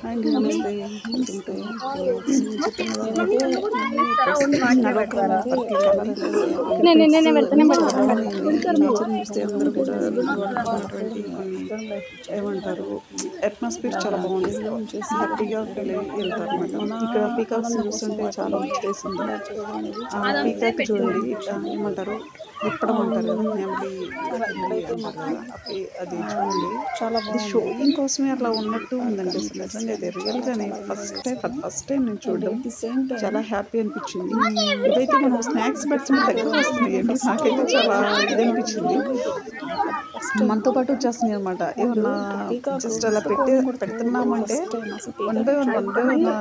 And నమస్తే అందరూ కూడా ఏమంటారు అట్మాస్ఫియర్ చాలా బాగుంది. హ్యాపీగా ఫీల్ అయ్యి వెళ్తారు అన్నమాట. ఇక్కడ పీకాక్స్ చూస్తుంటే చాలా వచ్చేసింది. పీకాక్ చూడండి ఏమంటారు విప్పడం అంటారు కదా, నెమలి అంటారు కదా, అది చూడండి చాలా షోయింగ్ కోసమే అట్లా ఉన్నట్టు ఉందండి. అసలు నిజంగా అయితే రియల్గానే ఫస్ట్ టైం నేను చూడడం చాలా హ్యాపీ అనిపించింది. ఇదైతే మనం స్నాక్స్ పెడుతున్న దగ్గరకు వస్తున్నాయి అండి. నాకైతే చాలా ఇది అనిపించింది. మనతో పాటు వచ్చేస్తున్నాయి అనమాట. ఏమన్నా జస్ట్ అలా పెడుతున్నామంటే వన్ బై వన్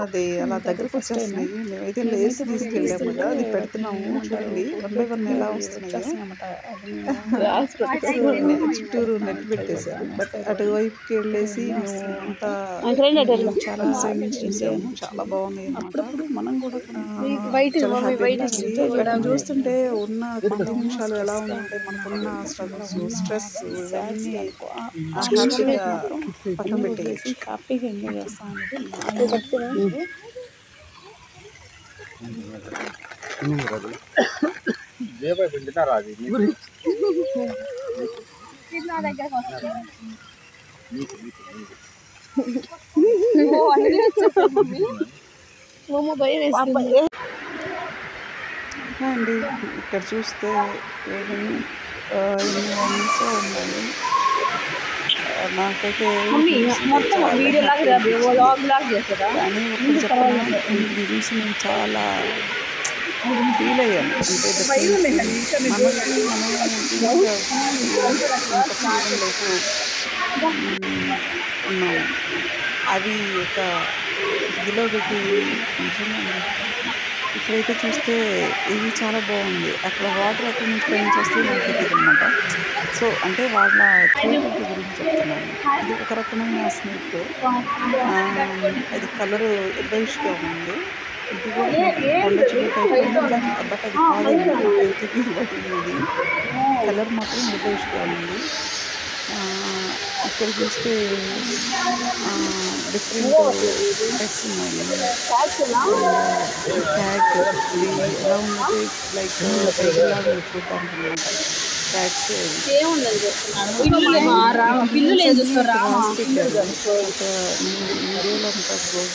అది అలా దగ్గరకు వచ్చేస్తున్నాయి. మేమైతే లేసి తీసుకెళ్ళాము కదా, అది పెడుతున్నాము చూడండి వన్ బై వన్ ఎలా వస్తున్నాయో. చుట్టూరు నెట్ పెట్టేశారు. బట్ అటువైపుకి వెళ్ళేసి మేము అంతా చాలా సేవింగ్స్ చేసాము. చాలా బాగున్నాయి అన్నమాట. మనం కూడా చూస్తుంటే ఉన్న 10 నిమిషాలు ఎలా ఉందంటే మనకున్న స్ట్రగుల్స్, స్ట్రెస్ ఇవన్నీ హ్యాపీగా పక్కన పెట్టేయచ్చు. హ్యాపీగా ఎంజాయ్ చేస్తాం అనేది అండి. ఇక్కడ చూస్తే ఎన్ని ఉన్నాయి. నాకైతే కానీ ఒకటి చెప్పాలి, వీటిని చూసి నేను చాలా ఫీల్ అయ్యాను. అంటే మనకి ఉన్నాము. అవి ఒక ఇదిలో పెట్టి ఇక్కడైతే చూస్తే ఇది చాలా బాగుంది. అక్కడ వాటర్ ఎక్కడి నుంచి పైనుంచి వస్తే మనకి తెలియదు అనమాట. సో అంటే వాళ్ళ క్రియేటివిటీ గురించి చెప్తున్నాను. ఇది ఒక రకమైన స్నేక్. అది కలర్ ఎల్లోయిష్గా ఉంది. ఇది కూడా కొండ చిగురు టైప్, బట్ అది కాదండి. ఇది కలర్ మాత్రం ఎల్లోయిష్గా ఉంది. ఇక్కడ చూస్తే డిఫరెంట్ టైప్స్ ఉన్నాయి. క్యాట్ ఇది ఎలా ఉందంటే లైక్ టైగర్లాగా చూడటానికి అనమాట. క్యాట్స్ వీడియోలో ఉంటారు.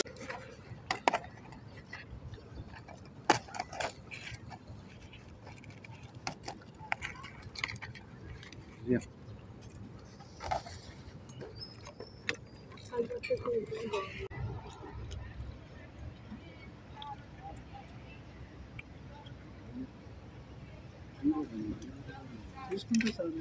తీసుకుంటే సార్